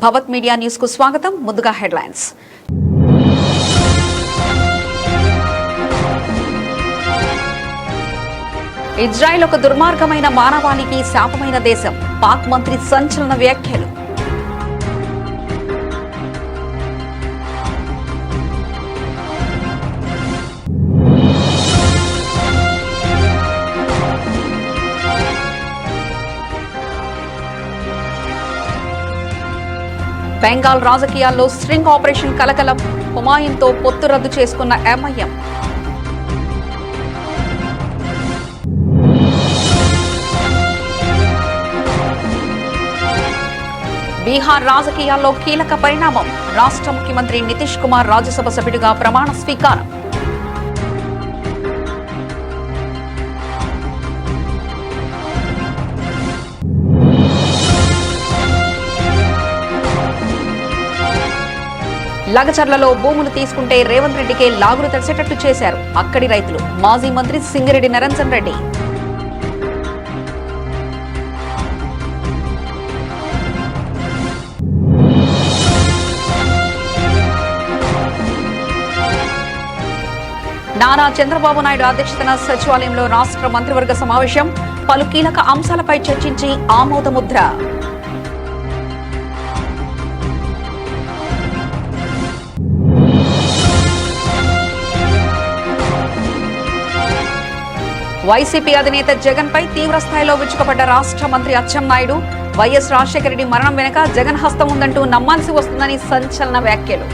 భవత్ media news కు స్వాగతం. ముందుగా హెడ్లైన్స్. ఇజ్రాయెల్ ఒక దుర్మార్గమైన మానవాళికి శాపమైన దేశం. పాక్ మంత్రి సంచలన వ్యాఖ్యలు. బెంగాల్ రాజకీయాల్లో స్ట్రింగ్ ఆపరేషన్ కలకలం. హుమాయూన్తో పొత్తు రద్దు చేసుకున్న ఎంఐఎం. బీహార్ రాజకీయాల్లో కీలక పరిణామం. రాష్ట్ర ముఖ్యమంత్రి నితీష్ కుమార్ రాజ్యసభ సభ్యుడిగా ప్రమాణ స్వీకారం. లగచర్లలో భూములు తీసుకుంటే రేవంత్ రెడ్డికే లాగులు తెరిచేటట్టు చేశారు అక్కడి రైతులు. మాజీ మంత్రి సింగిరెడ్డి నిరంజన్ రెడ్డి. నారా చంద్రబాబు నాయుడు అధ్యక్షతన సచివాలయంలో రాష్ట్ర మంత్రివర్గ సమావేశం. పలు కీలక అంశాలపై చర్చించి ఆమోదముద్ర. వైసీపీ అధినేత జగన్ పై తీవ్ర స్థాయిలో విరుచుకుపడ్డ రాష్ట్ర మంత్రి అచ్చెన్నాయుడు. వైఎస్ రాజశేఖర రెడ్డి మరణం వెనుక జగన్ హస్తం ఉందంటూ నమ్మాల్సి వస్తుందని సంచలన వ్యాఖ్యలు.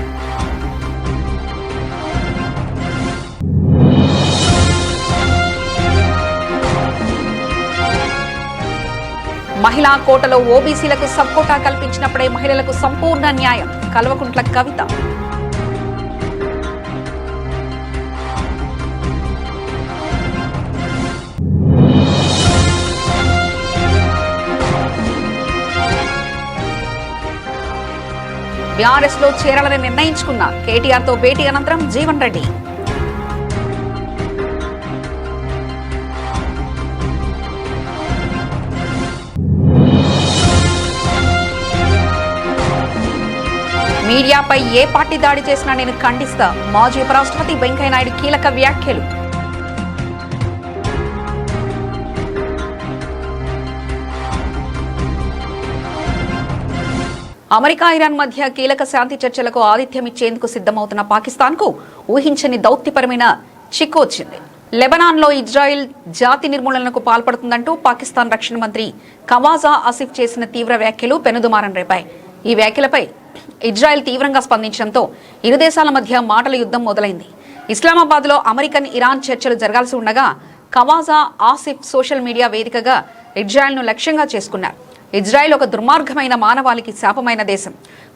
మహిళా కోటలో ఓబీసీలకు సబ్ కోటా కల్పించినప్పుడే మహిళలకు సంపూర్ణ న్యాయం. కల్వకుంట్ల కవిత. బీఆర్ఎస్ లో చేరాలని నిర్ణయించుకున్న కేటీఆర్ తో భేటీ అనంతరం జీవన్ రెడ్డి. మీడియాపై ఏ పార్టీ దాడి చేసినా నేను ఖండిస్తా. మాజీ ఉపరాష్ట్రపతి వెంకయ్యనాయుడు కీలక వ్యాఖ్యలు. అమెరికా ఇరాన్ మధ్య కీలక శాంతి చర్చలకు ఆతిథ్యం ఇచ్చేందుకు సిద్ధమవుతున్న పాకిస్తాన్ కు ఊహించని దౌత్యపరమైన చిక్కు వచ్చింది. లెబనాన్లో ఇజ్రాయెల్ జాతి నిర్మూలనకు పాల్పడుతుందంటూ పాకిస్తాన్ రక్షణ మంత్రి ఖవాజా ఆసిఫ్ చేసిన తీవ్ర వ్యాఖ్యలు పెనుదుమారం రేపాయి. ఈ వ్యాఖ్యలపై ఇజ్రాయెల్ తీవ్రంగా స్పందించడంతో ఇరు దేశాల మధ్య మాటల యుద్ధం మొదలైంది. ఇస్లామాబాద్ లో అమెరికన్ ఇరాన్ చర్చలు జరగాల్సి ఉండగా ఖవాజా ఆసిఫ్ సోషల్ మీడియా వేదికగా ఇజ్రాయెల్ ను లక్ష్యంగా చేసుకున్నారు. ఇజ్రాయెల్ ఒక దుర్మార్గమైన మానవాళికి శాపమైన దేశం.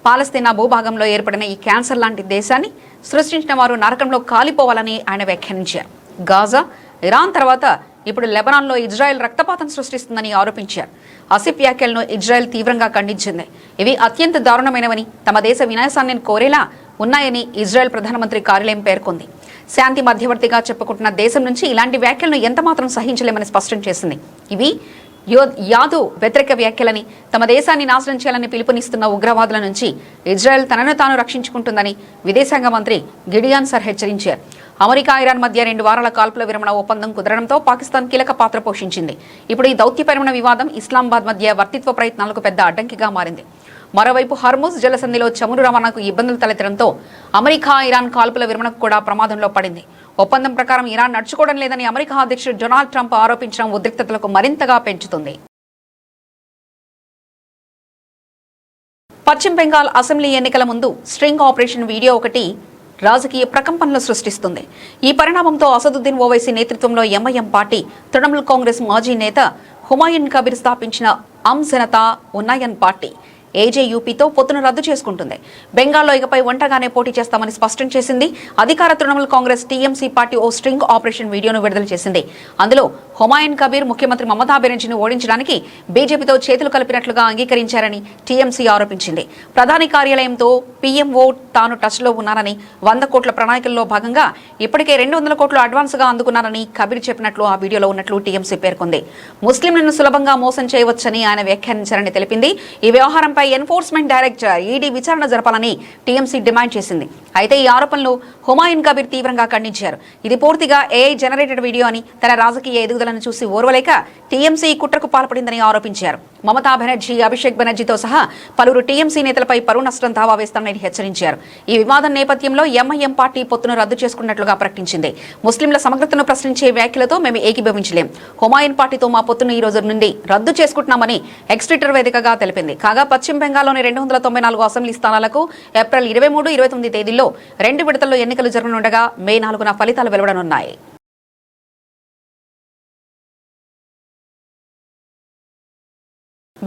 పాలస్తీనా భూభాగంలో ఏర్పడిన ఈ క్యాన్సర్ లాంటి దేశాన్ని సృష్టించిన వారు నరకంలో కాలిపోవాలని ఆయన వ్యాఖ్యానించారు. గాజా, ఇరాన్ తర్వాత ఇప్పుడు లెబనాన్లో ఇజ్రాయెల్ రక్తపాతం సృష్టిస్తుందని ఆరోపించారు. ఆసిఫ్ వ్యాఖ్యలను ఇజ్రాయెల్ తీవ్రంగా ఖండించింది. ఇవి అత్యంత దారుణమైనవని, తమ దేశ వినాశాన్ని కోరేలా ఉన్నాయని ఇజ్రాయెల్ ప్రధానమంత్రి కార్యాలయం పేర్కొంది. శాంతి మధ్యవర్తిగా చెప్పుకుంటున్న దేశం నుంచి ఇలాంటి వ్యాఖ్యలను ఎంతమాత్రం సహించలేమని స్పష్టం చేసింది. ఇవి యాదు వ్యతిరేక వ్యాఖ్యలని, తమ దేశాన్ని నాశనం చేయాలని పిలుపునిస్తున్న ఉగ్రవాదుల నుంచి ఇజ్రాయెల్ తనను తాను రక్షించుకుంటుందని విదేశాంగ మంత్రి గిడియాన్ సర్ హెచ్చరించారు. అమెరికా ఇరాన్ మధ్య 2 వారాల కాల్పుల విరమణ ఒప్పందం కుదరడంతో పాకిస్తాన్ కీలక పాత్ర పోషించింది. ఇప్పుడు ఈ దౌత్యపరమైన వివాదం ఇస్లామాబాద్ మధ్య వర్తిత్వ ప్రయత్నాలకు పెద్ద అడ్డంకిగా మారింది. మరోవైపు హర్ముజ్ జలసంధిలో చమురు రవాణాకు ఇబ్బందులు తలెత్తడంతో అమెరికా ఇరాన్ కాల్పుల విరమణకు కూడా ప్రమాదంలో పడింది. ఒప్పందం ప్రకారం ఇరాన్ నడుచుకోవడం లేదని అమెరికా అధ్యక్షుడు డొనాల్డ్ ట్రంప్ ఆరోపించడం ఉద్రిక్తతలకు మరింతగా పెంచుతుంది. పశ్చిమ బెంగాల్ అసెంబ్లీ ఎన్నికల ముందు స్ట్రింగ్ ఆపరేషన్ వీడియో ఒకటి రాజకీయ ప్రకంపనలు సృష్టిస్తుంది. ఈ పరిణామంతో అసదుద్దీన్ ఓవైసీ నేతృత్వంలో ఎంఐఎం పార్టీ, తృణమూల్ కాంగ్రెస్ మాజీ నేత హుమాయూన్ కబీర్ స్థాపించిన అమ్ జనతా ఉన్నయన్ పార్టీ ఏజేయూపీతో పొత్తును రద్దు చేసుకుంటుంది. బెంగాల్లో ఇకపై ఒంటగానే పోటీ చేస్తామని స్పష్టం చేసింది. అధికార తృణమూల్ కాంగ్రెస్ టీఎంసీ పార్టీ ఓ స్ట్రింగ్ ఆపరేషన్ వీడియోను విడుదల చేసింది. అందులో హుమాయూన్ కబీర్ ముఖ్యమంత్రి మమతా బెనర్జీని ఓడించడానికి బీజేపీతో చేతులు కలిపినట్లుగా అంగీకరించారని టీఎంసీ ఆరోపించింది. ప్రధాని కార్యాలయంతో పీఎంఓ తాను టచ్లో ఉన్నారని, 100 కోట్ల ప్రణాళికల్లో భాగంగా ఇప్పటికే 200 కోట్లు అడ్వాన్స్గా అందుకున్నారని కబీర్ చెప్పినట్లు ఆ వీడియోలో ఉన్నట్లు టీఎంసీ పేర్కొంది. ముస్లింలను సులభంగా మోసం చేయవచ్చని ఆయన వ్యాఖ్యానించారని తెలిపింది. ఈ వ్యవహారంపై వ్యాఖ్యలపై ఎన్ఫోర్స్మెంట్ డైరెక్టర్ ఈడీ విచారణ జరపాలని టీఎంసీ డిమాండ్ చేసింది. అయితే ఈ ఆరోపణలు హుమాయూన్ కబీర్ తీవ్రంగా ఖండించారు. ఇది పూర్తిగా ఏఐ జనరేటెడ్ వీడియో అని, తన రాజకీయ ఎదుగుదలను చూసి ఓర్వలేక టీఎంసీ కుట్రకు పాల్పడిందని ఆరోపించారు. మమతా బెనర్జీ, అభిషేక్ బెనర్జీతో సహా పలువురు టీఎంసీ నేతలపై పరువు నష్టం దావా వేస్తామని హెచ్చరించారు. ఈ వివాదం నేపథ్యంలో ఎంఐఎం పార్టీ పొత్తును రద్దు చేసుకున్నట్లుగా ప్రకటించింది. ముస్లింల సమగ్రతను ప్రశ్నించే వ్యాఖ్యలతో మేము ఏకీభవించలేం. హుమాయూన్ పార్టీతో మా పొత్తును ఈ రోజు నుండి రద్దు చేసుకుంటున్నామని ఎక్స్ ట్విట్టర్ వేదికగా తెలిపింది. కాగా పశ్చిమ బెంగాల్లోని 294 అసెంబ్లీ స్థానాలకు ఏప్రిల్ 23, 29 తేదీల్లో 2 విడతల్లో ఎన్నికలు జరగనుండగా మే 4న ఫలితాలు వెలువడనున్నాయి.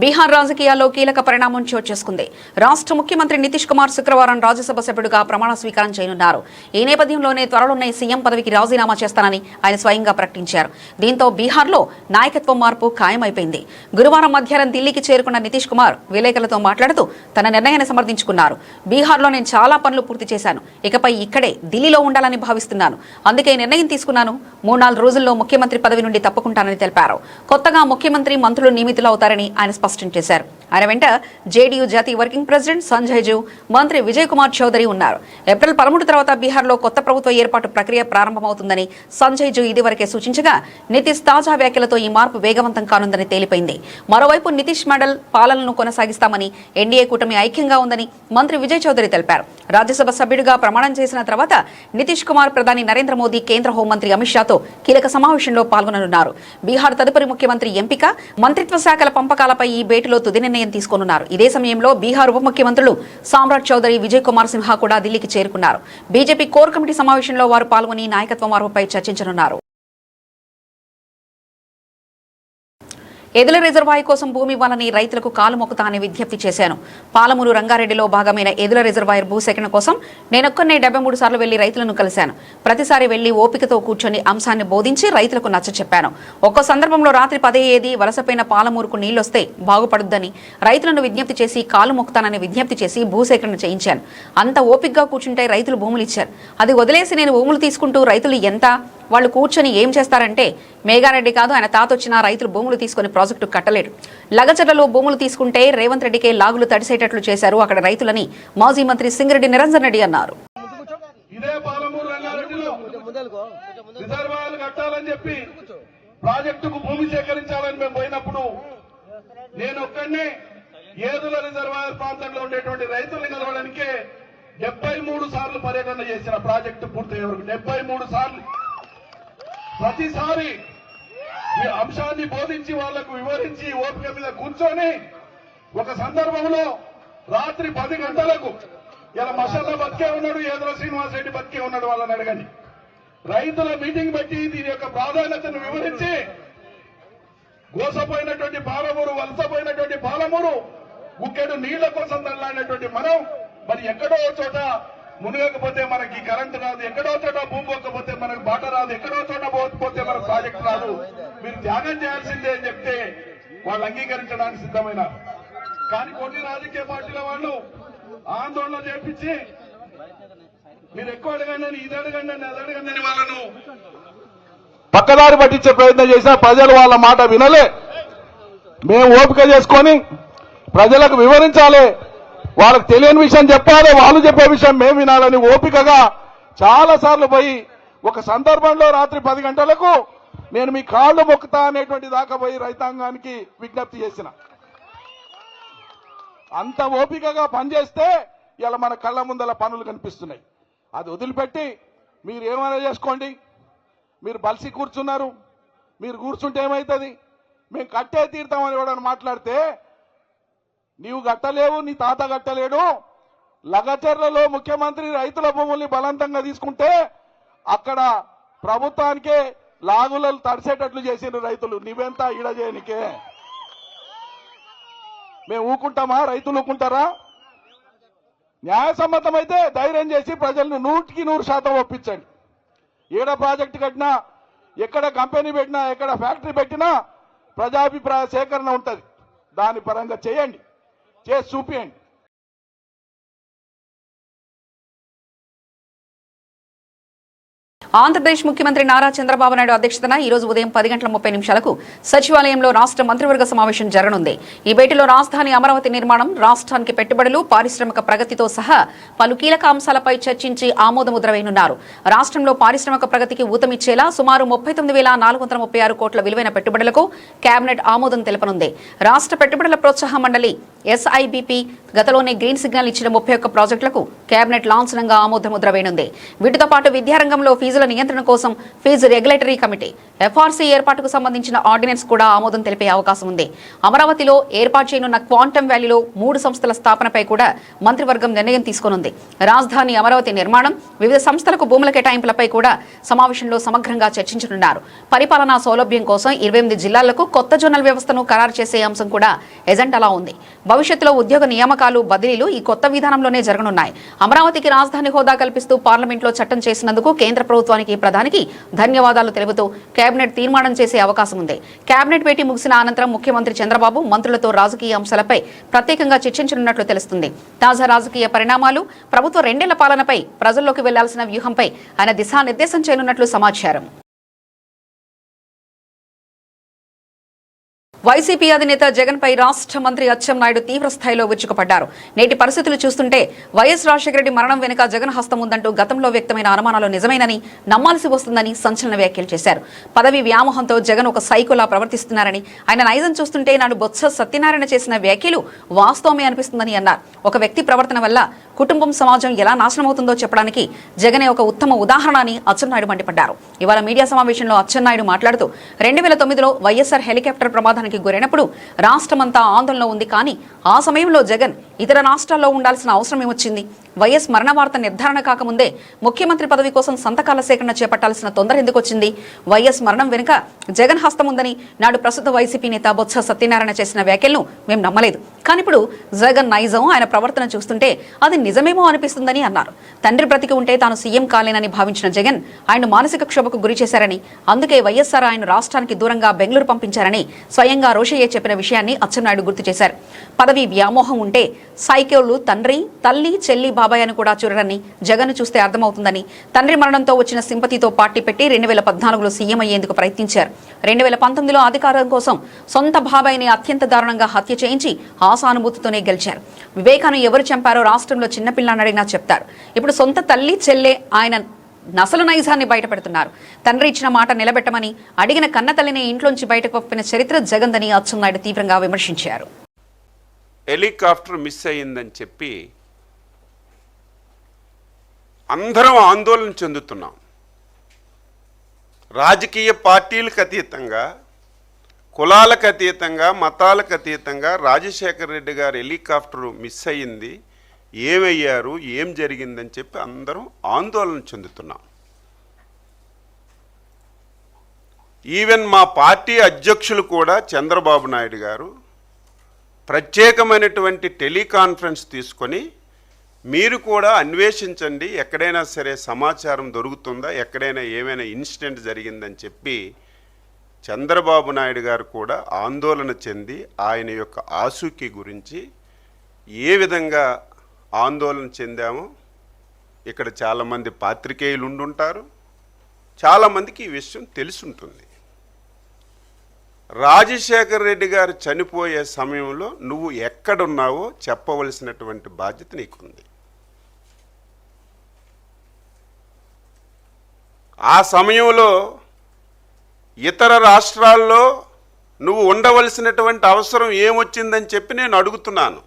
బీహార్ రాజకీయాల్లో కీలక పరిణామం చోటు చేసుకుంది. రాష్ట్ర ముఖ్యమంత్రి నితీష్ కుమార్ శుక్రవారం రాజ్యసభ సభ్యుడిగా ప్రమాణ స్వీకారం చేయనున్నారు. ఈ నేపథ్యంలోనే త్వరలోనే సీఎం పదవికి రాజీనామా చేస్తానని ఆయన స్వయంగా ప్రకటించారు. దీంతో బీహార్లో నాయకత్వ మార్పు ఖాయమైపోయింది. గురువారం మధ్యాహ్నం ఢిల్లీకి చేరుకున్న నితీష్ కుమార్ విలేకరులతో మాట్లాడుతూ తన నిర్ణయాన్ని సమర్థించుకున్నారు. బీహార్లో నేను చాలా పనులు పూర్తి చేశాను. ఇకపై ఇక్కడే ఢిల్లీలో ఉండాలని భావిస్తున్నాను. అందుకే నిర్ణయం తీసుకున్నాను. 3-4 రోజుల్లో ముఖ్యమంత్రి పదవి నుండి తప్పుకుంటానని తెలిపారు. కొత్తగా ముఖ్యమంత్రి, మంత్రులు నియమితులవుతారని ఆయన స్పష్టం చేశారు. ఆయన వెంట జేడీయూ జాతీయ వర్కింగ్ ప్రెసిడెంట్ సంజయ్ జూ, మంత్రి విజయ్ కుమార్ చౌదరి ఉన్నారు. ఏప్రిల్ 13 తర్వాత బీహార్లో కొత్త ప్రభుత్వ ఏర్పాటు ప్రక్రియ ప్రారంభమవుతుందని సంజయ్ జూ ఇదివరకే సూచించగా, నితీష్ తాజా వ్యాఖ్యలతో ఈ మార్పు వేగవంతం కానుందని తేలిపోయింది. మరోవైపు నితీష్ మోడల్ పాలనను కొనసాగిస్తామని, ఎన్డీఏ కూటమి ఐక్యంగా ఉందని మంత్రి విజయ్ చౌదరి తెలిపారు. రాజ్యసభ సభ్యుడిగా ప్రమాణం చేసిన తర్వాత నితీష్ కుమార్ ప్రధాని నరేంద్ర మోదీ, కేంద్ర హోంమంత్రి అమిత్ షాతో కీలక సమావేశంలో పాల్గొననున్నారు. బీహార్ తదుపరి ముఖ్యమంత్రి ఎంపిక, మంత్రిత్వ శాఖల పంపకాలపై ఈ భేటీలో తుది నిర్ణయం తీసుకోనున్నారు. ఇదే సమయంలో బీహార్ ఉప ముఖ్యమంత్రులు సామ్రాట్ చౌదరి, విజయ్ కుమార్ సిన్హా కూడా ఢిల్లీకి చేరుకున్నారు. బీజేపీ కోర్ కమిటీ సమావేశంలో వారు పాల్గొని నాయకత్వ మార్పుపై చర్చించనున్నారు. ఎదుల రిజర్వాయర్ కోసం భూమి ఇవ్వాలని రైతులకు కాలు మొక్కుతానని విజ్ఞప్తి చేశాను. పాలమూరు రంగారెడ్డిలో భాగమైన ఎదుల రిజర్వాయర్ భూసేకరణ కోసం నేనొక్కనే 73 సార్లు వెళ్లి రైతులను కలిశాను. ప్రతిసారి వెళ్లి ఓపికతో కూర్చొని అంశాన్ని బోధించి రైతులకు నచ్చచెప్పాను. ఒక్కో సందర్భంలో రాత్రి 10 వలసపోయిన పాలమూరుకు నీళ్లొస్తే బాగుపడుద్దని రైతులను విజ్ఞప్తి చేసి కాలు మొక్కుతానని విజ్ఞప్తి చేసి భూసేకరణ చేయించాను. అంత ఓపికగా కూర్చుంటే రైతులు భూములు ఇచ్చారు. అది వదిలేసి నేను భూములు తీసుకుంటూ రైతులు ఎంత వాళ్ళు కూర్చొని ఏం చేస్తారంటే, మేఘారెడ్డి కాదు ఆయన తాతొచ్చినా రైతులు భూములు తీసుకుని ప్రాజెక్టు కట్టలేడు. లగచర్లలో భూములు తీసుకుంటే రేవంత్ రెడ్డికే లాగులు తడిసేటట్లు చేశారు అక్కడ రైతులని మాజీ మంత్రి సింగిరెడ్డి నిరంజన్ రెడ్డి అన్నారు. ప్రాజెక్టుకు భూమి సేకరించాలని మేము పోయినప్పుడు నేను ఒక్కనే ఏదుల రిజర్వాయర్ ప్రాంతంలో ఉండేటువంటి రైతుల్ని కలవడానికే 73 సార్లు పర్యటన చేసిన ప్రాజెక్టు పూర్తయ్యే వరకు 73 సార్లు. ప్రతిసారి ఈ అంశాన్ని బోధించి వాళ్లకు వివరించి ఓపిక మీద కూర్చొని ఒక సందర్భంలో రాత్రి 10 గంటలకు ఇలా మషల్లా బతికే ఉన్నాడు, ఏదో శ్రీనివాస్ రెడ్డి బతికే ఉన్నాడు, వాళ్ళని అడగండి. రైతుల మీటింగ్ పెట్టి దీని యొక్క ప్రాధాన్యతను వివరించి గోసపోయినటువంటి పాలమూరు, వలసపోయినటువంటి పాలమూరు గుక్కెడు నీళ్ల కోసం తల్లాడినటువంటి మనం మరి ఎక్కడో చోట మునగకపోతే మనకి కరెంటు రాదు, ఎక్కడో చోట భూమి పోకపోతే మనకు బాట రాదు, ఎక్కడో చోట పోతే మనకు ప్రాజెక్టు రాదు, మీరు త్యాగం చేయాల్సిందే అని చెప్తే వాళ్ళు అంగీకరించడానికి సిద్ధమైనారు. కానీ కొన్ని రాజకీయ పార్టీల వాళ్ళు ఆందోళన చేపించి మీరు ఎక్కువ అడగండి, ఇది అడగండి, అది అడగండి వాళ్ళను పక్కదారి పట్టించే ప్రయత్నం చేసినా ప్రజలు వాళ్ళ మాట వినలే. మేము ఓపిక చేసుకొని ప్రజలకు వివరించాలి, వాళ్ళకి తెలియని విషయం చెప్పాలి, వాళ్ళు చెప్పే విషయం మేము వినాలని ఓపికగా చాలా సార్లు పోయి ఒక సందర్భంలో రాత్రి 10 గంటలకు నేను మీ కాళ్ళు మొక్కుతా అనేటువంటి దాకా పోయి రైతాంగానికి విజ్ఞప్తి చేసిన. అంత ఓపికగా పనిచేస్తే ఇలా మన కళ్ళ ముందల పనులు కనిపిస్తున్నాయి. అది వదిలిపెట్టి మీరు ఏమైనా చేసుకోండి, మీరు బలిసి కూర్చున్నారు, మీరు కూర్చుంటే ఏమవుతుంది, మేము కట్టే తీరుతామని కూడా మాట్లాడితే నీవు కట్టలేవు, నీ తాత కట్టలేడు. లగచర్లలో ముఖ్యమంత్రి రైతుల భూముల్ని బలవంతంగా తీసుకుంటే అక్కడ ప్రభుత్వానికే లాగులను తడిసేటట్లు చేసిన రైతులు, నువ్వెంత ఈడ చేయనికే మేము ఊకుంటామా? రైతులు ఊకుంటారా? న్యాయసమ్మతమైతే ధైర్యం చేసి ప్రజలను 100% ఒప్పించండి. ఏడ ప్రాజెక్టు కట్టినా, ఎక్కడ కంపెనీ పెట్టినా, ఎక్కడ ఫ్యాక్టరీ పెట్టినా ప్రజాభిప్రాయ సేకరణ ఉంటుంది. దాని పరంగా చేయండి, చేసి చూపియండి. ఆంధ్రప్రదేశ్ ముఖ్యమంత్రి నారా చంద్రబాబు నాయుడు అధ్యక్షతన ఈ రోజు ఉదయం 10:30 సచివాలయంలో రాష్ట్ర మంత్రివర్గ సమావేశం జరగనుంది. ఈ భేటీలో రాజధాని అమరావతి నిర్మాణం, రాష్ట్రానికి పెట్టుబడులు, పారిశ్రామిక ప్రగతితో సహా పలు కీలక అంశాలపై చర్చించి ఆమోదముద్ర వేయనున్నారు. రాష్ట్రంలో పారిశ్రామిక ప్రగతికి ఊతమిచ్చేలా సుమారు 39,436 కోట్ల విలువైన పెట్టుబడులకు కేబినెట్ ఆమోదం తెలపనుంది. రాష్ట్ర పెట్టుబడుల ప్రోత్సాహ మండలి SIBP గతంలోనే గ్రీన్ సిగ్నల్ ఇచ్చిన 31 ప్రాజెక్టులకు కేబినెట్ లాంఛనంగా ఆమోదముద్ర వేయనుంది. వీటితో పాటు విద్యారంగంలో ఫీజుల నియంత్రణ కోసం ఫీజు రెగ్యులేటరీ కమిటీ FRC ఏర్పాటుకు సంబంధించిన ఆర్డినెన్స్ కూడా ఆమోదం తెలిపే అవకాశం ఉంది. అమరావతిలో ఏర్పాటు చేయనున్న క్వాంటమ్ వ్యాలీలో 3 సంస్థల స్థాపనపై కూడా మంత్రివర్గం నిర్ణయం తీసుకోనుంది. రాజధాని అమరావతి నిర్మాణం, వివిధ సంస్థలకు భూముల కేటాయింపులపై కూడా సమావేశంలో సమగ్రంగా చర్చించనున్నారు. పరిపాలనా సౌలభ్యం కోసం 28 జిల్లాలకు కొత్త జోనల్ వ్యవస్థను ఖరారు చేసే అంశం కూడా ఎజెండాలో ఉంది. భవిష్యత్తులో ఉద్యోగ నియామకాలు, బదిలీలు ఈ కొత్త విధానంలోనే జరగనున్నాయి. అమరావతికి రాజధాని హోదా కల్పిస్తూ పార్లమెంట్లో చట్టం చేసినందుకు కేంద్ర ప్రభుత్వానికి, ప్రధానికి ధన్యవాదాలు తెలుపుతూ కేబినెట్ తీర్మానం చేసే అవకాశం ఉంది. కేబినెట్ భేటీ ముగిసిన అనంతరం ముఖ్యమంత్రి చంద్రబాబు మంత్రులతో రాజకీయ అంశాలపై ప్రత్యేకంగా చర్చించనున్నట్లు తెలుస్తుంది. తాజా రాజకీయ పరిణామాలు, ప్రభుత్వ 2 ఏళ్ల పాలనపై, ప్రజల్లోకి వెళ్లాల్సిన వ్యూహంపై ఆయన దిశానిర్దేశం చేయనున్నట్లు సమాచారం. వైసీపీ అధినేత జగన్ పై రాష్ట్ర మంత్రి అచ్చెన్నాయుడు తీవ్ర స్థాయిలో విరుచుకుపడ్డారు. నేటి పరిస్థితులు చూస్తుంటే వైఎస్ రాజశేఖర రెడ్డి మరణం వెనుక జగన్ హస్తం ఉందంటూ గతంలో వ్యక్తమైన అనుమానాలు నిజమేనని, నమ్మాల్సి వస్తుందని సంచలన వ్యాఖ్యలు చేశారు. పదవి వ్యామోహంతో జగన్ ఒక సైకోలా ప్రవర్తిస్తున్నారని, ఆయన నైజం చూస్తుంటే నాడు బొత్స సత్యనారాయణ చేసిన వ్యాఖ్యలు వాస్తవమే అనిపిస్తుందని అన్నారు. ఒక వ్యక్తి ప్రవర్తన వల్ల కుటుంబం, సమాజం ఎలా నాశనమవుతుందో చెప్పడానికి జగనే ఒక ఉత్తమ ఉదాహరణ అని అచ్చెన్నాయుడు మండిపడ్డారు. ఇవాళ మీడియా సమావేశంలో అచ్చెన్నాయుడు మాట్లాడుతూ 2009లో వైఎస్ఆర్ హెలికాప్టర్ ప్రమాదానికి గురైనప్పుడు రాష్ట్రమంతా ఆందోళనలో ఉంది. కానీ ఆ సమయంలో జగన్ ఇతర రాష్ట్రాల్లో ఉండాల్సిన అవసరం ఏమొచ్చింది? వైఎస్ మరణ వార్త నిర్ధారణ కాకముందే ముఖ్యమంత్రి పదవి కోసం సంతకాల సేకరణ చేపట్టాల్సిన తొందర ఎందుకు వచ్చింది? వైఎస్ మరణం వెనుక జగన్ హస్తం ఉందని నాడు ప్రస్తుత వైసీపీ నేత బొత్స సత్యనారాయణ చేసిన వ్యాఖ్యలను మేము నమ్మలేదు. కానీ ఇప్పుడు జగన్ నైజం, ఆయన ప్రవర్తన చూస్తుంటే అది నిజమేమో అనిపిస్తుందని అన్నారు. తండ్రి బ్రతికి ఉంటే తాను సీఎం కాలేనని భావించిన జగన్ ఆయన మానసిక క్షోభకు గురి చేశారని, అందుకే వైఎస్ఆర్ ఆయన రాష్ట్రానికి దూరంగా బెంగళూరు పంపించారని స్వయంగా రోషయ్య చెప్పిన విషయాన్ని అచ్చెన్నాయుడు గుర్తు చేశారు. పదవి వ్యామోహం ఉంటే సైకోలు తండ్రి, తల్లి, చెల్లి, బాబాయ్ అని కూడా చూడరని జగన్ చూస్తే అర్థమవుతుందని, తండ్రి మరణంతో వచ్చిన సింపతితో పార్టీ పెట్టి 2014లో సీఎం అయ్యేందుకు ప్రయత్నించారు. 2019లో అధికారం కోసం సొంత బాబాయిని అత్యంత దారుణంగా హత్య చేయించి ఆసానుభూతితోనే గెలిచారు. వివేకాను ఎవరు చంపారో రాష్ట్రంలో చిన్నపిల్లని అడిగినా చెప్తారు. ఇప్పుడు సొంత తల్లి, చెల్లె ఆయన నసలు నైజాన్ని బయట పెడుతున్నారు. తండ్రి ఇచ్చిన మాట నిలబెట్టమని అడిగిన కన్న తల్లిని ఇంట్లోంచి బయటకు పంపిన చరిత్ర జగన్దని అచ్చెన్నాయుడు తీవ్రంగా విమర్శించారు. హెలికాప్టర్ మిస్ అయ్యిందని చెప్పి అందరం ఆందోళన చెందుతున్నాం. రాజకీయ పార్టీలకు అతీతంగా, కులాలకు అతీతంగా, మతాలకు అతీతంగా రాజశేఖర రెడ్డి గారు హెలికాప్టర్ మిస్ అయ్యింది, ఏమయ్యారు, ఏం జరిగిందని చెప్పి అందరం ఆందోళన చెందుతున్నాం. ఈవెన్ మా పార్టీ అధ్యక్షులు కూడా చంద్రబాబు నాయుడు గారు ప్రత్యేకమైనటువంటి టెలికాన్ఫరెన్స్ తీసుకొని మీరు కూడా అన్వేషించండి, ఎక్కడైనా సరే సమాచారం దొరుకుతుందా, ఎక్కడైనా ఏమైనా ఇన్సిడెంట్ జరిగిందని చెప్పి చంద్రబాబు నాయుడు గారు కూడా ఆందోళన చెంది ఆయన యొక్క ఆసూకీ గురించి ఏ విధంగా ఆందోళన చెందామో ఇక్కడ చాలామంది పాత్రికేయులు ఉండుంటారు, చాలామందికి ఈ విషయం తెలుసుంటుంది. రాజశేఖర రెడ్డి గారు చనిపోయే సమయంలో నువ్వు ఎక్కడున్నావో చెప్పవలసినటువంటి బాధ్యత నీకుంది. ఆ సమయంలో ఇతర రాష్ట్రాల్లో నువ్వు ఉండవలసినటువంటి అవసరం ఏమొచ్చిందని చెప్పి నేను అడుగుతున్నాను.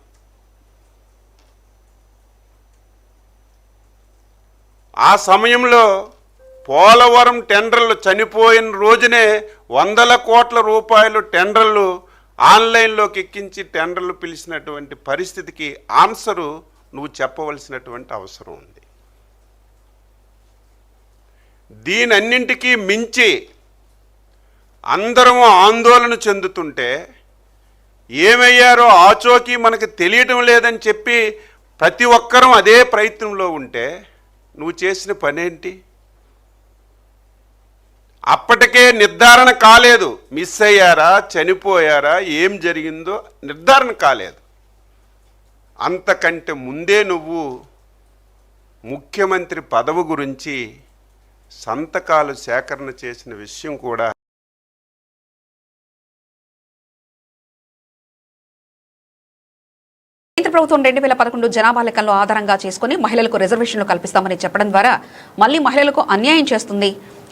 ఆ సమయంలో పోలవరం టెండర్లు చనిపోయిన రోజునే 100 కోట్ల రూపాయలు టెండర్లు ఆన్లైన్లోకి ఎక్కించి టెండర్లు పిలిచినటువంటి పరిస్థితికి ఆన్సరు నువ్వు చెప్పవలసినటువంటి అవసరం ఉంది. దీనన్నింటికీ మించి అందరము ఆందోళన చెందుతుంటే ఏమయ్యారో ఆచోకీ మనకు తెలియటం లేదని చెప్పి ప్రతి ఒక్కరూ అదే ప్రయత్నంలో ఉంటే నువ్వు చేసిన పనేంటి? అప్పటికే నిర్ధారణ కాలేదు, మిస్ అయ్యారా, చనిపోయారా, ఏం జరిగిందో నిర్ధారణ కాలేదు. అంతకంటే ముందే నువ్వు ముఖ్యమంత్రి పదవి గురించి సంతకాలు సేకరణ చేసిన విషయం కూడా కేంద్ర ప్రభుత్వం 2011 జనాభా లెక్కలను ఆధారంగా చేసుకుని మహిళలకు రిజర్వేషన్లు కల్పిస్తామని చెప్పడం ద్వారా మళ్లీ మహిళలకు అన్యాయం చేస్తుంది.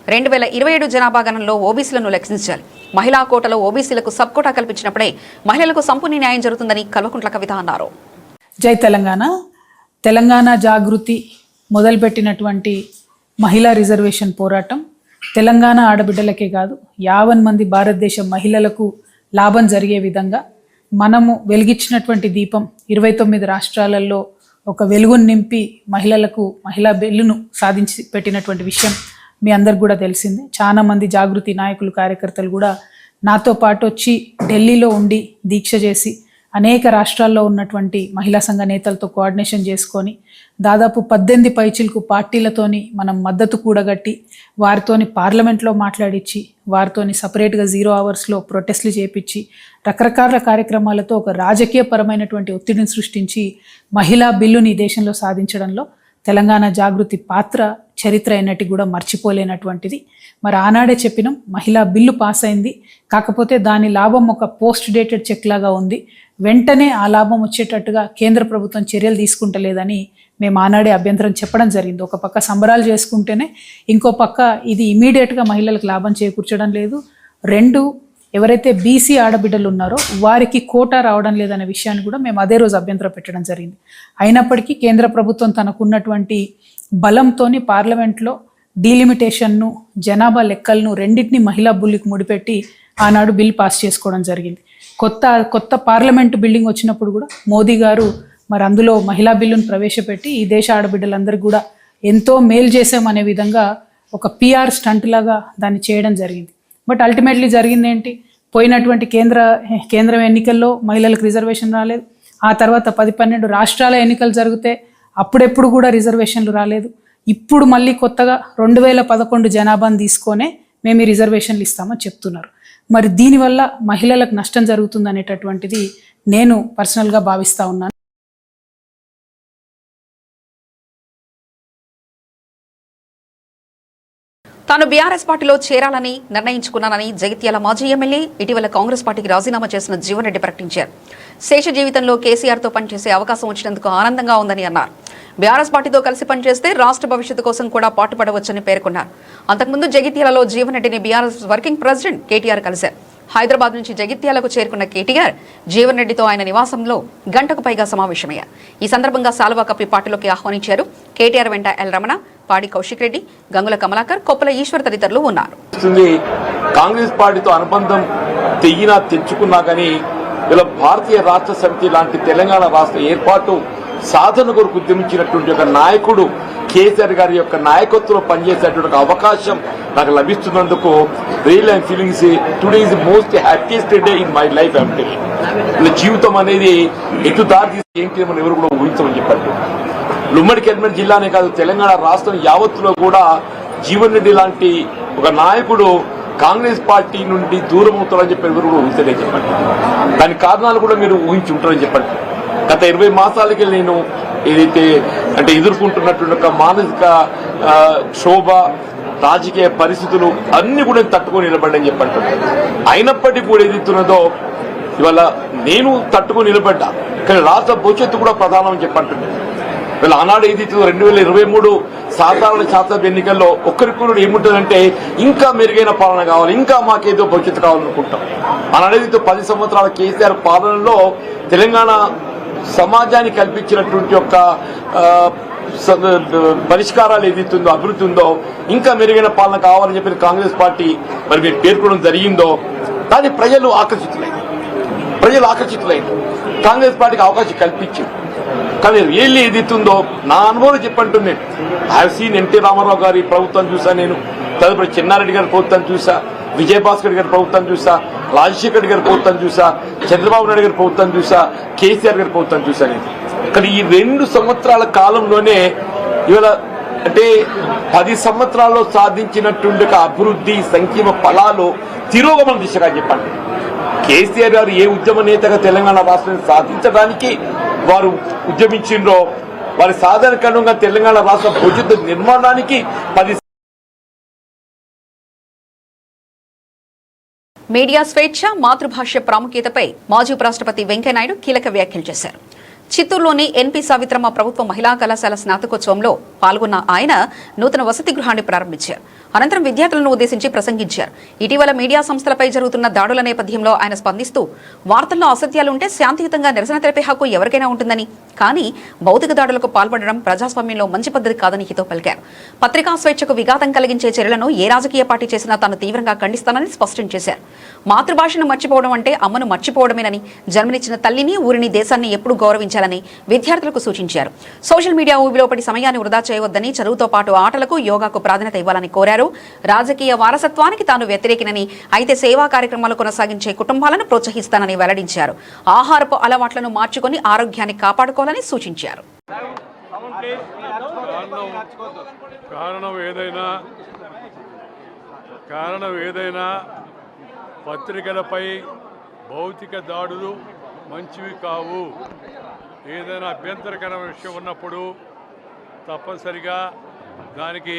2027 జనాభా గణనలో ఓబీసీలను లెక్కించాలి. మహిళా కోటలో ఓబీసీలకు సబ్ కోటా కల్పించినప్పుడే మహిళలకు సంపూర్ణ న్యాయం జరుగుతుందని కల్వకుంట్ల కవిత అన్నారు. జై తెలంగాణ. తెలంగాణ జాగృతి మొదలుపెట్టినటువంటి మహిళా రిజర్వేషన్ పోరాటం తెలంగాణ ఆడబిడ్డలకే కాదు 50 మంది భారతదేశ మహిళలకు లాభం జరిగే విధంగా మనము వెలిగించినటువంటి దీపం 29 రాష్ట్రాలలో ఒక వెలుగును నింపి మహిళా బిల్లును సాధించి పెట్టినటువంటి విషయం మీ అందరికి కూడా తెలిసిందే. చాలా మంది జాగృతి నాయకులు కార్యకర్తలు కూడా నాతో పాటు వచ్చి ఢిల్లీలో ఉండి దీక్ష చేసి అనేక రాష్ట్రాల్లో ఉన్నటువంటి మహిళా సంఘ నేతలతో కోఆర్డినేషన్ చేసుకొని దాదాపు 18 పైచిలకు పార్టీలతోని మనం మద్దతు కూడగట్టి వారితోని పార్లమెంట్లో మాట్లాడించి వారితోని సపరేట్గా 0 అవర్స్లో ప్రొటెస్ట్లు చేపించి రకరకాల కార్యక్రమాలతో ఒక రాజకీయపరమైనటువంటి ఒత్తిడిని సృష్టించి మహిళా బిల్లుని దేశంలో సాధించడంలో తెలంగాణ జాగృతి పాత్ర చరిత్ర అయినట్టు కూడా మర్చిపోలేనటువంటిది. మరి ఆనాడే చెప్పినాం, మహిళా బిల్లు పాస్ అయింది, కాకపోతే దాని లాభం ఒక పోస్ట్ డేటెడ్ చెక్ లాగా ఉంది, వెంటనే ఆ లాభం వచ్చేటట్టుగా కేంద్ర ప్రభుత్వం చర్యలు తీసుకుంటలేదని మేము ఆనాడే అభ్యంతరం చెప్పడం జరిగింది. ఒక పక్క సంబరాలు చేసుకుంటేనే ఇంకో పక్క ఇది ఇమీడియట్గా మహిళలకు లాభం చేకూర్చడం లేదు. 2, ఎవరైతే బీసీ ఆడబిడ్డలు ఉన్నారో వారికి కోటా రావడం లేదనే విషయాన్ని కూడా మేము అదే రోజు అభ్యంతరం పెట్టడం జరిగింది. అయినప్పటికీ కేంద్ర ప్రభుత్వం తనకున్నటువంటి బలంతోని పార్లమెంట్లో డీలిమిటేషన్ను, జనాభా లెక్కలను రెండింటిని మహిళా బిల్లుకి ముడిపెట్టి ఆనాడు బిల్ పాస్ చేసుకోవడం జరిగింది. కొత్త పార్లమెంటు బిల్డింగ్ వచ్చినప్పుడు కూడా మోదీ గారు మరి అందులో మహిళా బిల్లును ప్రవేశపెట్టి ఈ దేశ ఆడబిడ్డలందరికీ కూడా ఎంతో మేలు చేసామనే విధంగా ఒక PR స్టంట్ లాగా దాన్ని చేయడం జరిగింది. బట్ అల్టిమేట్లీ జరిగింది ఏంటి? పోయినటువంటి కేంద్రం ఎన్నికల్లో మహిళలకు రిజర్వేషన్ రాలేదు. ఆ తర్వాత 10-12 రాష్ట్రాల ఎన్నికలు జరిగితే అప్పుడెప్పుడు కూడా రిజర్వేషన్లు రాలేదు. ఇప్పుడు మళ్ళీ కొత్తగా 2011 జనాభాను తీసుకొనే మేము ఈ రిజర్వేషన్లు ఇస్తామని చెప్తున్నారు. మరి దీనివల్ల మహిళలకు నష్టం జరుగుతుంది అనేటటువంటిది నేను పర్సనల్గా భావిస్తూ ఉన్నాను. తాను బీఆర్ఎస్ పార్టీలో చేరాలని నిర్ణయించుకున్నానని జగిత్యాల మాజీ ఎమ్మెల్యే ఇటీవల కాంగ్రెస్ పార్టీకి రాజీనామా చేసిన జీవన్ రెడ్డి ప్రకటించారు. శేష జీవితంలో కేసీఆర్తో పనిచేసే అవకాశం వచ్చినందుకు ఆనందంగా ఉందని అన్నారు. బీఆర్ఎస్ పార్టీతో కలిసి పనిచేస్తే రాష్ట్ర భవిష్యత్తు కోసం కూడా పాటుపడవచ్చని పేర్కొన్నారు. అంతకుముందు జగిత్యాలలో జీవన్ రెడ్డిని బీఆర్ఎస్ వర్కింగ్ ప్రెసిడెంట్ కేటీఆర్ కలిశారు. హైదరాబాద్ నుంచి జగిత్యాలకు చేరుకున్న కేటీఆర్ జీవన్ రెడ్డితో ఆయన నివాసంలో గంటకు పైగా సమావేశమయ్యారు. ఈ సందర్భంగా సాల్వా కప్పి పార్టీలోకి ఆహ్వానించారు. కేటీఆర్ వెంట ఎల్ రమణ, పాడి కౌశిక్ రెడ్డి, గంగుల కమలాకర్, కొప్పల ఈశ్వర్ తదితరులు ఉన్నారు. కాంగ్రెస్ పార్టీతో అనుబంధం తెచ్చుకున్నా కానీ ఇలా భారతీయ రాష్ట్ర సమితి లాంటి తెలంగాణ రాష్ట్ర ఏర్పాటు సాధన కొరకు ఉద్యమించినటువంటి ఒక నాయకుడు కేసీఆర్ గారి యొక్క నాయకత్వంలో పనిచేసేటువంటి అవకాశం నాకు లభిస్తున్నందుకు real I'm feelings today is most happiest day in my life. అంటే జీవితం అనేది ఎటు దారి తీసి ఏంటి మనం ఎవరు కూడా ఊహించమని చెప్పారు. ఉమ్మడి కరీంనగర్ జిల్లానే కాదు, తెలంగాణ రాష్ట్రం యావత్తులో కూడా జీవన్ రెడ్డి లాంటి ఒక నాయకుడు కాంగ్రెస్ పార్టీ నుండి దూరం అవుతారని చెప్పి ఎవరు కూడా ఊహించలేని చెప్పండి. దాని కారణాలు కూడా మీరు ఊహించి ఉంటారని చెప్పండి. గత 20 మాసాలకి నేను ఏదైతే అంటే ఎదుర్కొంటున్నటువంటి ఒక మానసిక క్షోభ, రాజకీయ పరిస్థితులు అన్ని కూడా తట్టుకొని నిలబడ్డని చెప్పండి. అయినప్పటికీ కూడా ఏదైతున్నదో ఇవాళ నేను తట్టుకొని నిలబడ్డా, కానీ రాష్ట్ర భవిష్యత్తు కూడా ప్రధానం అని చెప్పంటుంది. వీళ్ళ ఆనాడు ఏదైతే 2023 సాధారణ శాసనసభ ఎన్నికల్లో ఒక్కరికి ఏముంటుందంటే ఇంకా మెరుగైన పాలన కావాలి, ఇంకా మాకేదో భవిష్యత్తు కావాలనుకుంటాం. ఆనాడు ఏదైతే 10 సంవత్సరాల కేసీఆర్ పాలనలో తెలంగాణ సమాజానికి కల్పించినటువంటి యొక్క పరిష్కారాలు ఏదైతుందో, అభివృద్ధి ఉందో, ఇంకా మెరుగైన పాలన కావాలని చెప్పి కాంగ్రెస్ పార్టీ మరి మీరు పేర్కొనడం జరిగిందో దాన్ని ప్రజలు ఆకర్షితులైంది. కాంగ్రెస్ పార్టీకి అవకాశం కల్పించింది. కానీ రియల్లీ ఏదైతుందో నా అనుభవం చెప్పంటుంది. I have seen N T Ramarao గారి ప్రభుత్వం చూసా, నేను తదుపరి చెన్నారెడ్డి గారి ప్రభుత్వం చూసా, విజయభాస్కర్ గారి ప్రభుత్వం చూసా, రాజశేఖర్ గారి ప్రభుత్వం చూసా, చంద్రబాబు నాయుడు గారి ప్రభుత్వం చూసా, కేసీఆర్ గారి ప్రభుత్వం చూసా. నేను కానీ ఈ 2 సంవత్సరాల కాలంలోనే ఇవాళ అంటే 10 సంవత్సరాల్లో సాధించినటువంటి అభివృద్ధి సంక్షేమ ఫలాలు తిరోగమన దిశగా చెప్పండి. కేసీఆర్ గారు ఏ ఉద్యమ నేతగా తెలంగాణ రాష్ట్రాన్ని సాధించడానికి వారు ఉద్యమించిండ్రో వారి సాధారణంగా తెలంగాణ రాష్ట్ర భవిష్యత్తు నిర్మాణానికి 10 మీడియా స్వేచ్ఛ, మాతృభాష ప్రాముఖ్యతపై మాజీ ఉపరాష్ట్రపతి వెంకయ్యనాయుడు కీలక వ్యాఖ్యలు చేశారు. చిత్తూరులోని ఎన్పీ సావిత్రమ్మ ప్రభుత్వ మహిళా కళాశాల స్నాతకోత్సవంలో పాల్గొన్న ఆయన నూతన వసతి గృహాన్ని ప్రారంభించారు. అనంతరం విద్యార్థులను ఉద్దేశించి ప్రసంగించారు. ఇటీవల మీడియా సంస్థలపై జరుగుతున్న దాడుల నేపథ్యంలో ఆయన స్పందిస్తూ వార్తల్లో అసత్యాలుంటే శాంతియుతంగా నిరసన తెలిపే హక్కు ఎవరికైనా ఉంటుందని, కానీ భౌతిక దాడులకు పాల్పడడం ప్రజాస్వామ్యంలో మంచి పద్ధతి కాదని హితో పలికారు. పత్రికా స్వేచ్ఛకు విఘాతం కలిగించే చర్యలను ఏ రాజకీయ పార్టీ చేసినా తాను తీవ్రంగా ఖండిస్తానని స్పష్టం చేశారు. మాతృభాషను మర్చిపోవడం అంటే అమ్మను మర్చిపోవడమేనని, జన్మనిచ్చిన తల్లిని, ఊరిని, దేశాన్ని ఎప్పుడూ గౌరవించాలని విద్యార్థులకు సూచించారు. సోషల్ మీడియా ఊబిలో పడి సమయాన్ని వృధా చేయవద్దని, చదువుతో పాటు ఆటలకు, యోగాకు ప్రాధాన్యత ఇవ్వాలని కోరారు. రాజకీయ వారసత్వానికి తాను వ్యతిరేకినని, అయితే సేవా కార్యక్రమాలు కొనసాగించే కుటుంబాలను ప్రోత్సహిస్తానని వెల్లడించారు. ఆహారపు అలవాట్లను మార్చుకొని ఆరోగ్యాన్ని కాపాడుకోవాలని సూచించారు. కారణం ఏదైనా పత్రికలపై భౌతిక దాడులు మంచివి కావు. ఏదైనా అభ్యంతరకరమైన విషయం ఉన్నప్పుడు తప్పనిసరిగా దానికి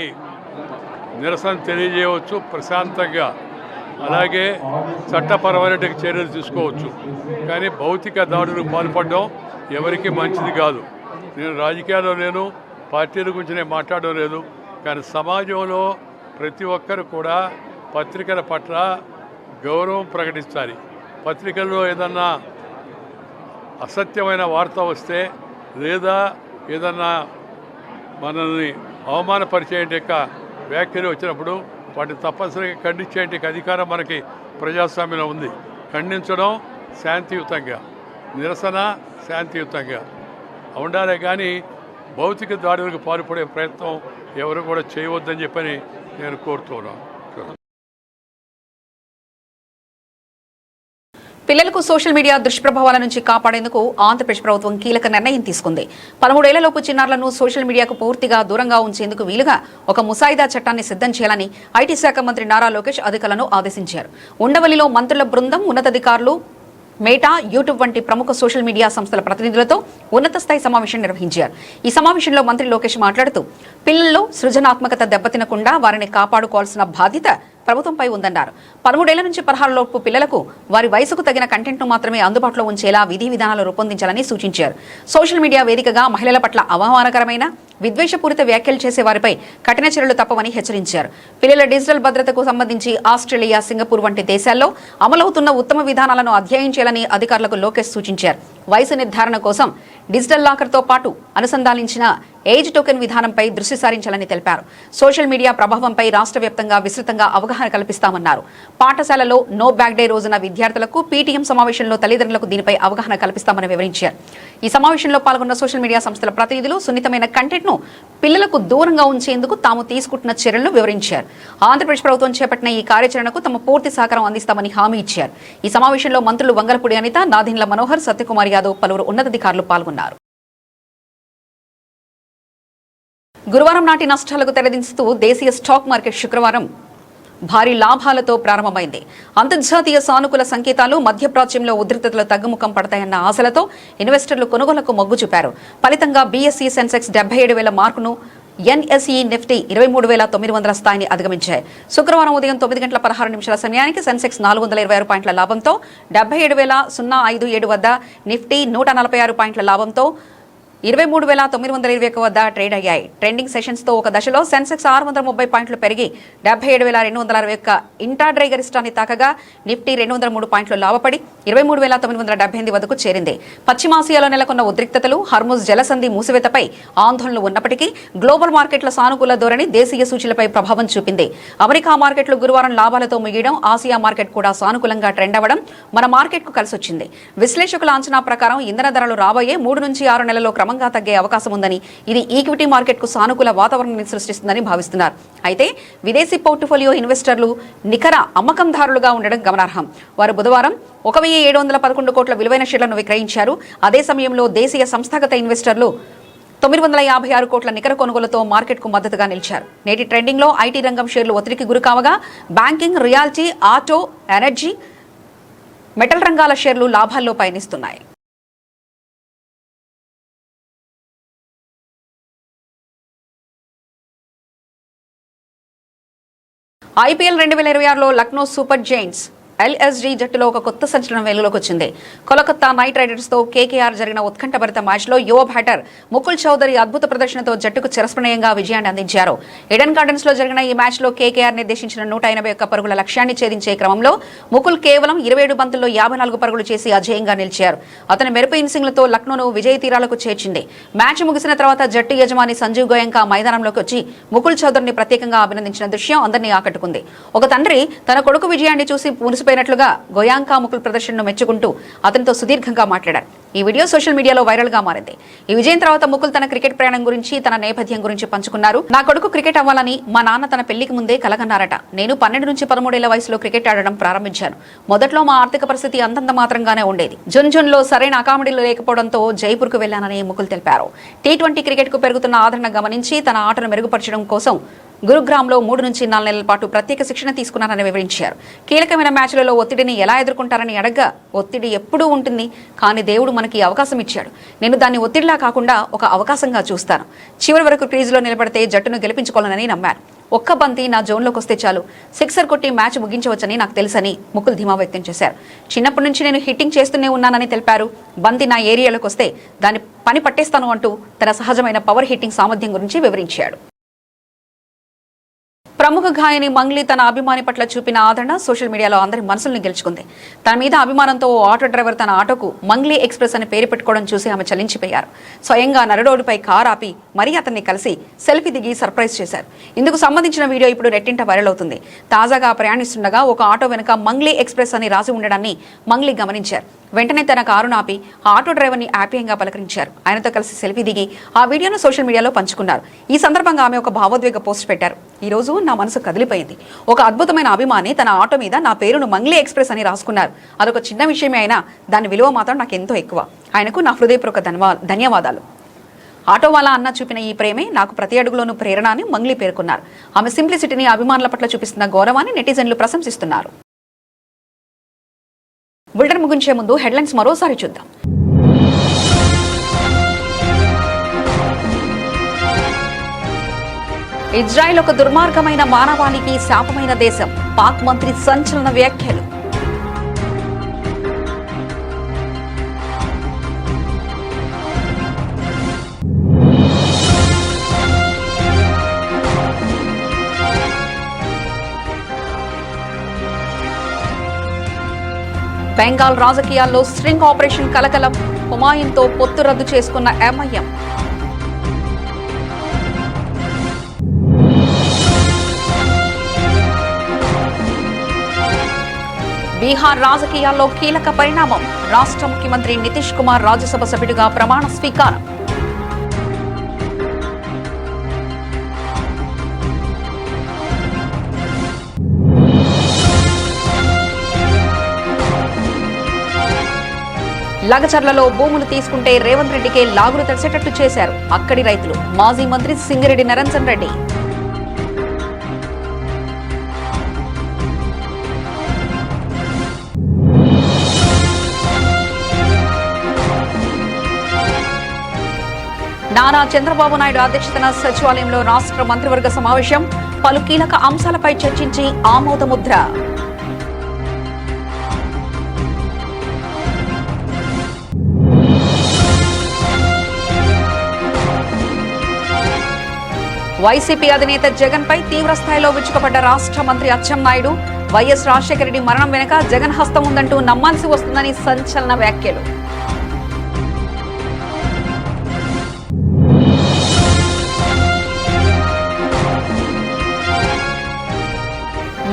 నిరసన తెలియజేయవచ్చు ప్రశాంతంగా. అలాగే చట్టపరమైన చర్యలు తీసుకోవచ్చు. కానీ భౌతిక దాడులకు పాల్పడడం ఎవరికి మంచిది కాదు. నేను రాజకీయాల్లో లేను, పార్టీల గురించి నేను మాట్లాడడం లేదు. కానీ సమాజంలో ప్రతి ఒక్కరు కూడా పత్రికల పట్ల గౌరవం ప్రకటించాలి. పత్రికల్లో ఏదన్నా అసత్యమైన వార్త వస్తే, లేదా ఏదన్నా మనల్ని అవమానపరిచే వ్యాఖ్యలు వచ్చినప్పుడు వాటిని తప్పనిసరిగా ఖండించే అధికారం మనకి ప్రజాస్వామ్యంలో ఉంది. ఖండించడం శాంతియుతంగా, నిరసన శాంతియుతంగా ఉండాలే కానీ భౌతిక దాడులకు పాల్పడే ప్రయత్నం ఎవరు కూడా చేయవద్దని చెప్పని నేను కోరుతున్నాను. పిల్లలకు సోషల్ మీడియా దుష్ప్రభావాల నుంచి కాపాడేందుకు ఆంధ్రప్రదేశ్ ప్రభుత్వం కీలక నిర్ణయం తీసుకుంది. 13 ఏళ్లలోపు చిన్నారులను సోషల్ మీడియాకు పూర్తిగా దూరంగా ఉంచేందుకు వీలుగా ఒక ముసాయిదా చట్టాన్ని సిద్ధం చేయాలని ఐటీ శాఖ మంత్రి నారా లోకేష్ అధికారులను ఆదేశించారు. ఉండవల్లిలో మంత్రుల బృందం, ఉన్నతాధికారులు, మేటా, యూట్యూబ్ వంటి ప్రముఖ సోషల్ మీడియా సంస్థల ప్రతినిధులతో ఉన్నత స్థాయి సమావేశం నిర్వహించారు. ఈ సమావేశంలో మంత్రి లోకేష్ మాట్లాడుతూ పిల్లల్లో సృజనాత్మకత దెబ్బతినకుండా వారిని కాపాడుకోవాల్సిన బాధ్యత ప్రభుత్వంపై ఉందన్నారు. 13 ఏళ్ల నుంచి 16 లోపు పిల్లలకు వారి వయసుకు తగిన కంటెంట్ను మాత్రమే అందుబాటులో ఉంచేలా విధి విధానాలు రూపొందించాలని సూచించారు. సోషల్ మీడియా వేదికగా మహిళల పట్ల అవమానకరమైన, విద్వేషపూరిత వ్యాఖ్యలు చేసే వారిపై కఠిన చర్యలు తప్పవని హెచ్చరించారు. పిల్లల డిజిటల్ భద్రతకు సంబంధించి ఆస్ట్రేలియా, సింగపూర్ వంటి దేశాల్లో అమలవుతున్న ఉత్తమ విధానాలను అధ్యయనం చేయాలని అధికారులకు లోకేష్ సూచించారు. వయసు నిర్ధారణ కోసం డిజిటల్ లాకర్తో పాటు అనుసంధానించిన ఏజ్ టోకెన్ విధానంపై దృష్టి సారించాలని తెలిపారు. సోషల్ మీడియా ప్రభావంపై రాష్ట్ర వ్యాప్తంగా విస్తృతంగా అవగాహన కల్పిస్తామన్నారు. పాఠశాలలో నో బ్యాగ్ డే రోజున విద్యార్థులకు, పీటీఎం సమావేశంలో తల్లిదండ్రులకు దీనిపై అవగాహన కల్పిస్తామని వివరించారు. ఈ సమావేశంలో పాల్గొన్న సోషల్ మీడియా సంస్థల ప్రతినిధులు సున్నితమైన కంటెంట్ ను పిల్లలకు దూరంగా ఉంచేందుకు తాము తీసుకుంటున్న చర్యలను వివరించారు. ఆంధ్రప్రదేశ్ ప్రభుత్వం చేపట్టిన ఈ కార్యాచరణకు తమ పూర్తి సహకారం అందిస్తామని హామీ ఇచ్చారు. ఈ సమావేశంలో మంత్రులు వంగలపూడి అనిత, నాదెండ్ల మనోహర్, సత్యకుమార్ యాదవ్, పలువురు ఉన్నతాధికారులు పాల్గొన్నారు. గురువారం నాటి నష్టాలకు తెరదించుతూ దేశీయ స్టాక్ మార్కెట్ శుక్రవారం భారీ లాభాలతో ప్రారంభమైంది. అంతర్జాతీయ సానుకూల సంకేతాలు, మధ్యప్రాచ్యంలో ఉద్రిక్తతలు తగ్గుముఖం పడతాయన్న ఆశలతో ఇన్వెస్టర్లు కొనుగోలుకు మొగ్గు చూపారు. ఫలితంగా బీఎస్ఈ సెన్సెక్స్ 77,000 మార్కును, ఎన్ఎస్ఈ నిఫ్టీ 23,900 స్థాయిని అధిగమించాయి. శుక్రవారం ఉదయం 9 గంటల 16 నిమిషాల సమయానికి సెన్సెక్స్ 426 పాయింట్ల లాభంతో 77,057 వద్ద, నిఫ్టీ 146 పాయింట్ల లాభంతో 23,921 వద్ద ట్రేడ్ అయ్యాయి. ట్రెండింగ్ సెషన్స్ తో ఒక దశలో సెన్సెక్స్ 630 పాయింట్లు పెరిగి 77,260 ఇంటాడ్రై గరిష్టాన్ని తాకగా, నిఫ్టీ 203 పాయింట్లు లాభపడి 23,978 వద్దకు చేరింది. పశ్చిమాసియాలో నెలకొన్న ఉద్రిక్తతలు, హర్ముజ్ జలసంధి మూసివేతపై ఆందోళనలు ఉన్నప్పటికీ గ్లోబల్ మార్కెట్ల సానుకూల ధోరణి దేశీయ సూచీలపై ప్రభావం చూపింది. అమెరికా మార్కెట్లు గురువారం లాభాలతో ముగియడం, ఆసియా మార్కెట్ కూడా సానుకూలంగా ట్రెండ్ అవ్వడం మన మార్కెట్కు కలిసొచ్చింది. విశ్లేషకుల అంచనా ప్రకారం ఇంధన ధరలు రాబోయే 3 నుంచి 6 నెలల్లో క్రమంగా తగ్గే అవకాశం ఉందని, ఇది ఈక్విటీ మార్కెట్ కు సానుకూల వాతావరణాన్ని సృష్టిస్తుందని భావిస్తున్నారు. అయితే విదేశీ పోర్ట్ఫోలియో ఇన్వెస్టర్లు నికర అమ్మకందారులుగా ఉండడం గమనార్హం. వారు బుధవారం 1,711 కోట్ల విలువైన షేర్లను విక్రయించారు. అదే సమయంలో దేశీయ సంస్థాగత ఇన్వెస్టర్లు 956 కోట్ల నికర కొనుగోలుతో మార్కెట్కు మద్దతుగా నిలిచారు. నేటి ట్రెండింగ్లో ఐటీ రంగం షేర్లు ఒత్తిడికి గురికావగా, banking, reality, auto, energy, metal రంగాల షేర్లు లాభాల్లో పయనిస్తున్నాయి. ఐపీఎల్ 2026లో లక్నో సూపర్ జైంట్స్ ఎల్ఎస్జీ జట్టులో ఒక కొత్త సంచలనం వెలుగులోకి వచ్చింది. కోలకత్తా నైట్ రైడర్స్ తో కేకేఆర్ జరిగిన ఉత్కంఠభరిత మ్యాచ్ లో యువ బ్యాటర్ ముకుల్ చౌదరి అద్భుత ప్రదర్శనతో జట్టుకు చిరస్మరణీయంగా విజయాన్ని అందించారు. ఈడెన్ గార్డెన్స్ లో జరిగిన ఈ మ్యాచ్ లో కేకేఆర్ నిర్దేశించిన 181 పరుగుల లక్ష్యాన్ని ఛేదించే క్రమంలో ముకుల్ కేవలం 27 బంతుల్లో 54 పరుగులు చేసి అజేయంగా నిలిచారు. అతని మెరుపు ఇన్సింగ్లతో లక్నోను విజయ తీరాలకు చేర్చింది. మ్యాచ్ ముగిసిన తర్వాత జట్టు యజమాని సంజీవ్ గోయంకా మైదానంలోకి వచ్చి ముకుల్ చౌదరిని ప్రత్యేకంగా అభినందించిన దృశ్యం అందరినీ ఆకట్టుకుంది. ఒక తండ్రి తన కొడుకు విజయాన్ని చూసి మురిసిపోయినట్లుగా గోయాంకా ముకుల్ ప్రదర్శనను మెచ్చుకుంటూ అతనితో సుదీర్ఘంగా మాట్లాడారు. ఈ వీడియో సోషల్ మీడియాలో వైరల్ గా మారింది. ఈ విజయం తర్వాత ముకుల్ తన క్రికెట్ ప్రయాణం గురించి, తన నేపథ్యం గురించి పంచుకున్నారు. నా కొడుకు క్రికెట్ అవ్వాలని మా నాన్న తన పెళ్లికి ముందే కలగన్నారట. నేను 12 నుంచి 13 ఏళ్ల వయసులో క్రికెట్ ఆడడం ప్రారంభించాను. మొదట్లో మా ఆర్థిక పరిస్థితి అంతంత మాత్రంగానే ఉండేది. జున్ లో సరైన అకామిడీలు లేకపోవడంతో జైపూర్ కు వెళ్లానని ముకుల్ తెలిపారు. T20 క్రికెట్ కు పెరుగుతున్న ఆదరణ గమనించి తన ఆటను మెరుగుపరచడం కోసం గురుగ్రామ్లో 3 నుంచి 4 నెలల పాటు ప్రత్యేక శిక్షణ తీసుకున్నారని వివరించారు. కీలకమైన మ్యాచ్లలో ఒత్తిడిని ఎలా ఎదుర్కొంటారని అడగ్గా, ఒత్తిడి ఎప్పుడూ ఉంటుంది, కానీ దేవుడు మనకి అవకాశం ఇచ్చాడు. నేను దాన్ని ఒత్తిడిలా కాకుండా ఒక అవకాశంగా చూస్తాను. చివరి వరకు క్రీజులో నిలబడితే జట్టును గెలిపించుకోవాలని నమ్మాను. ఒక్క బంతి నా జోన్లోకి వస్తే చాలు, సిక్సర్ కొట్టి మ్యాచ్ ముగించవచ్చని నాకు తెలుసని ముకుల్ ధీమా వ్యక్తం చేశారు. చిన్నప్పటి నుంచి నేను హిట్టింగ్ చేస్తూనే ఉన్నానని తెలిపారు. బంతి నా ఏరియాలోకి వస్తే దాన్ని పని పట్టేస్తాను అంటూ తన సహజమైన పవర్ హిట్టింగ్ సామర్థ్యం గురించి వివరించాడు. ప్రముఖ గాయని మంగ్లీ తన అభిమాని పట్ల చూపిన ఆదరణ సోషల్ మీడియాలో అందరి మనసుల్ని గెలుచుకుంది. తన మీద అభిమానంతో ఓ ఆటో డ్రైవర్ తన ఆటోకు మంగ్లీ ఎక్స్ప్రెస్ అని పేరు పెట్టుకోవడం చూసి ఆమె చలించిపోయారు. స్వయంగా నరడోడిపై కారు ఆపి మరీ అతన్ని కలిసి సెల్ఫీ దిగి సర్ప్రైజ్ చేశారు. ఇందుకు సంబంధించిన వీడియో ఇప్పుడు నెట్టింట వైరల్ అవుతుంది. తాజాగా ప్రయాణిస్తుండగా ఒక ఆటో వెనుక మంగ్లీ ఎక్స్ప్రెస్ అని రాసి ఉండడాన్ని మంగ్లీ గమనించారు. వెంటనే తన కారును ఆపి ఆ ఆటో డ్రైవర్ని ఆప్యాయంగా పలకరించారు. ఆయనతో కలిసి సెల్ఫీ దిగి ఆ వీడియోను సోషల్ మీడియాలో పంచుకున్నారు. ఈ సందర్భంగా ఆమె ఒక భావోద్వేగ పోస్ట్ పెట్టారు. ఈ రోజు నా మనసు కదిలిపోయింది. ఒక అద్భుతమైన అభిమాని తన ఆటో మీద నా పేరును మంగ్లీ ఎక్స్ప్రెస్ అని రాసుకున్నారు. అదొక చిన్న విషయమే అయినా దాని విలువ మాత్రం నాకు ఎంతో ఎక్కువ. ఆయనకు నా హృదయపూర్వక ధన్యవాదాలు. ఆటో వాళ్ళ అన్న చూపిన ఈ ప్రేమే నాకు ప్రతి అడుగులోనూ ప్రేరణ అని మంగ్లీ పేర్కొన్నారు. ఆమె సింప్లిసిటీని, అభిమానుల పట్ల చూపిస్తున్న గౌరవాన్ని నెటిజన్లు ప్రశంసిస్తున్నారు. బులెటిన్ ముగించే ముందు హెడ్లైన్స్ మరోసారి చూద్దాం. ఇజ్రాయెల్ ఒక దుర్మార్గమైన మానవాళికి శాపమైన దేశం. పాక్ మంత్రి సంచలన వ్యాఖ్యలు. బెంగాల్ రాజకీయాల్లో స్ట్రింగ్ ఆపరేషన్ కలకలం. హుమాయూన్తో పొత్తు రద్దు చేసుకున్న ఎంఐఎం. బీహార్ రాజకీయాల్లో కీలక పరిణామం. రాష్ట్ర ముఖ్యమంత్రి నితీష్ కుమార్ రాజ్యసభ సభ్యుడిగా ప్రమాణ స్వీకారం. లగచర్లలో భూములు తీసుకుంటే రేవంత్ రెడ్డికే లాగులు తెరిచేటట్టు చేశారు అక్కడి రైతులు. మాజీ మంత్రి సింగిరెడ్డి నిరంజన్ రెడ్డి. నారా చంద్రబాబు నాయుడు అధ్యక్షతన సచివాలయంలో రాష్ట్ర మంత్రివర్గ సమావేశం. పలు కీలక అంశాలపై చర్చించి ఆమోదముద్ర. వైసీపీ అధినేత జగన్ పై తీవ్ర స్థాయిలో విరుచుకుపడ్డ రాష్ట్ర మంత్రి అచ్చెన్నాయుడు. వైఎస్ రాజశేఖర రెడ్డి మరణం వెనుక జగన్ హస్తం ఉందంటూ నమ్మాల్సి వస్తుందని సంచలన వ్యాఖ్యలు.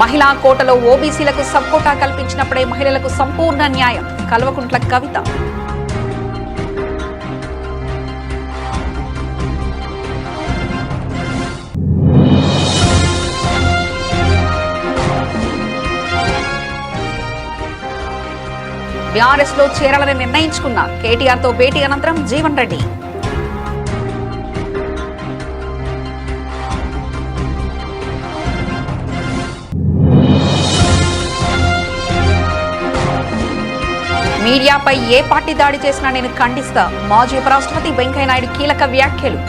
మహిళా కోటలో ఓబీసీలకు సబ్ కోటా కల్పించినప్పుడే మహిళలకు సంపూర్ణ న్యాయం. కల్వకుంట్ల కవిత. బీఆర్ఎస్ లో చేరాలని నిర్ణయించుకున్న కేటీఆర్ తో భేటీ అనంతరం జీవన్ రెడ్డి. మీడియాపై ఏ పార్టీ దాడి చేసినా నేను ఖండిస్తా. మాజీ ఉపరాష్ట్రపతి వెంకయ్యనాయుడు కీలక వ్యాఖ్యలు.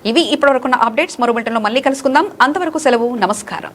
ఇవి ఇప్పటివరకున్న అప్డేట్స్. మరో బులెటిన్లో మళ్ళీ కలుసుకుందాం. అంతవరకు సెలవు. నమస్కారం.